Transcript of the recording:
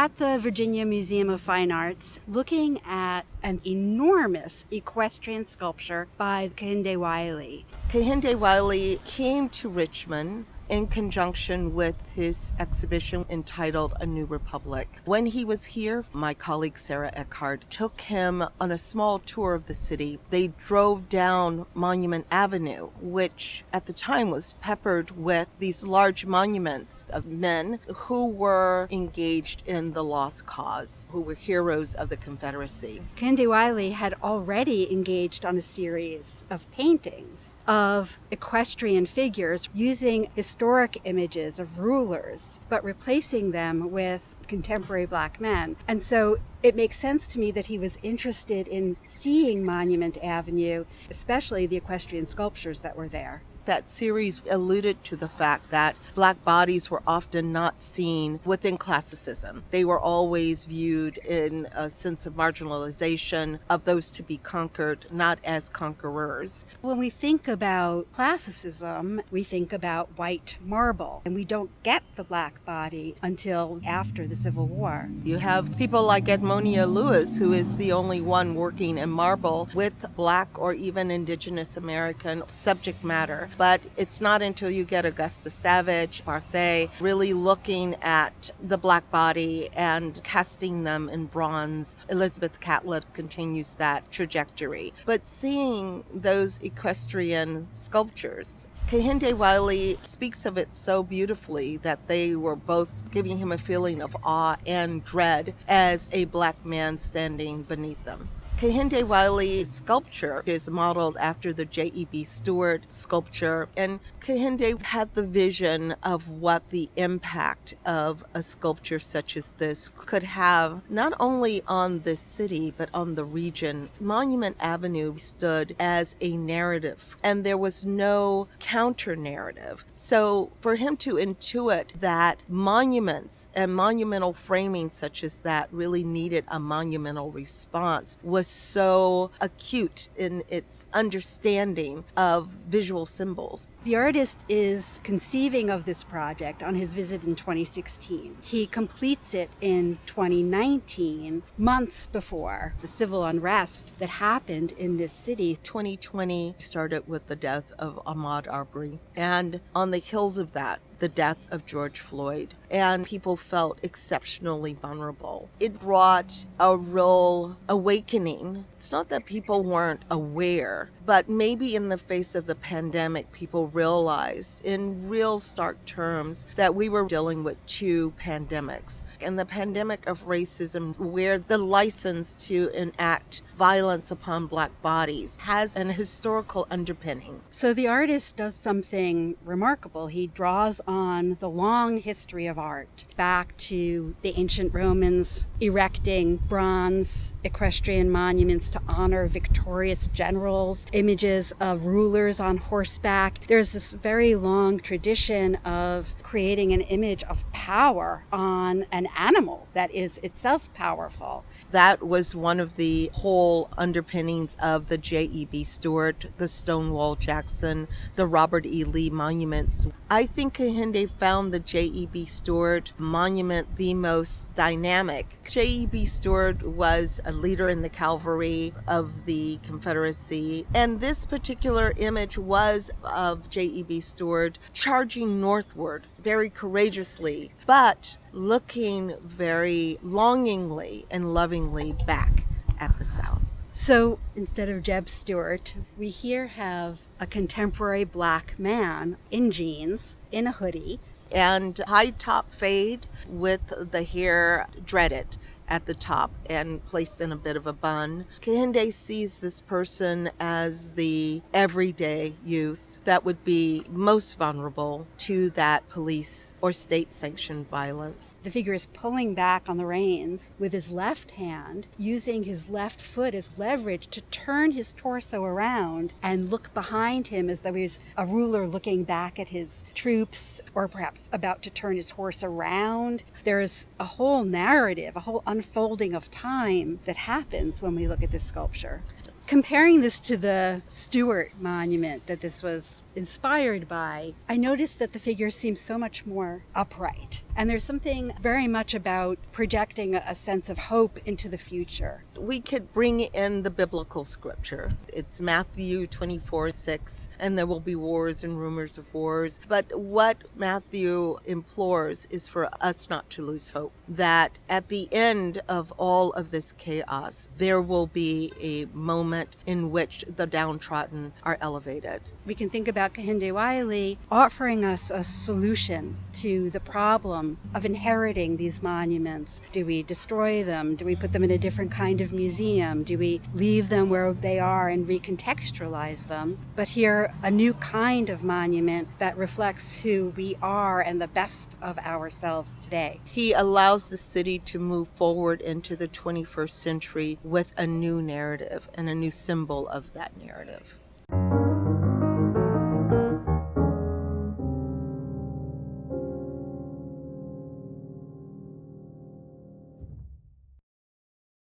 at the Virginia Museum of Fine Arts looking at an enormous equestrian sculpture by Kehinde Wiley. Kehinde Wiley came to Richmond in conjunction with his exhibition entitled A New Republic. When he was here, my colleague Sarah Eckhart took him on a small tour of the city. They drove down Monument Avenue, which at the time was peppered with these large monuments of men who were engaged in the lost cause, who were heroes of the Confederacy. Kehinde Wiley had already engaged on a series of paintings of equestrian figures using historic images of rulers, but replacing them with contemporary Black men. And so it makes sense to me that he was interested in seeing Monument Avenue, especially the equestrian sculptures that were there. That series alluded to the fact that Black bodies were often not seen within classicism. They were always viewed in a sense of marginalization of those to be conquered, not as conquerors. When we think about classicism, we think about white marble, and we don't get the Black body until after the Civil War. You have people like Edmonia Lewis, who is the only one working in marble with Black or even Indigenous American subject matter. But it's not until you get Augusta Savage, Barthé, really looking at the Black body and casting them in bronze. Elizabeth Catlett continues that trajectory. But seeing those equestrian sculptures, Kehinde Wiley speaks of it so beautifully that they were both giving him a feeling of awe and dread as a Black man standing beneath them. Kehinde Wiley's sculpture is modeled after the J.E.B. Stuart sculpture, and Kehinde had the vision of what the impact of a sculpture such as this could have, not only on this city, but on the region. Monument Avenue stood as a narrative, and there was no counter-narrative. So for him to intuit that monuments and monumental framing such as that really needed a monumental response was so acute in its understanding of visual symbols. The artist is conceiving of this project on his visit in 2016. He completes it in 2019, months before the civil unrest that happened in this city. 2020 started with the death of Ahmaud Arbery, and on the heels of that, the death of George Floyd, and people felt exceptionally vulnerable. It brought a real awakening. It's not that people weren't aware, but maybe in the face of the pandemic, people realized in real stark terms that we were dealing with two pandemics. And the pandemic of racism, where the license to enact violence upon Black bodies has an historical underpinning. So the artist does something remarkable. He draws on the long history of art, back to the ancient Romans erecting bronze equestrian monuments to honor victorious generals, images of rulers on horseback. There's this very long tradition of creating an image of power on an animal that is itself powerful. That was one of the whole underpinnings of the J.E.B. Stuart, the Stonewall Jackson, the Robert E. Lee monuments. I think Kehinde found the J.E.B. Stuart monument the most dynamic. J.E.B. Stuart was a leader in the cavalry of the Confederacy, and this particular image was of J.E.B. Stuart charging northward very courageously, but looking very longingly and lovingly back at the South. So instead of Jeb Stuart, we here have a contemporary Black man in jeans, in a hoodie, and high top fade with the hair dreaded at the top and placed in a bit of a bun. Kehinde sees this person as the everyday youth that would be most vulnerable to that police or state-sanctioned violence. The figure is pulling back on the reins with his left hand, using his left foot as leverage to turn his torso around and look behind him as though he was a ruler looking back at his troops, or perhaps about to turn his horse around. There's a whole narrative, a whole unfolding of time that happens when we look at this sculpture. Comparing this to the Stuart monument that this was inspired by, I noticed that the figures seem so much more upright. And there's something very much about projecting a sense of hope into the future. We could bring in the biblical scripture. It's Matthew 24:6, and there will be wars and rumors of wars. But what Matthew implores is for us not to lose hope, that at the end of all of this chaos, there will be a moment in which the downtrodden are elevated. We can think about Kehinde Wiley offering us a solution to the problem of inheriting these monuments. Do we destroy them? Do we put them in a different kind of museum? Do we leave them where they are and recontextualize them? But here, a new kind of monument that reflects who we are and the best of ourselves today. He allows the city to move forward into the 21st century with a new narrative and a new symbol of that narrative.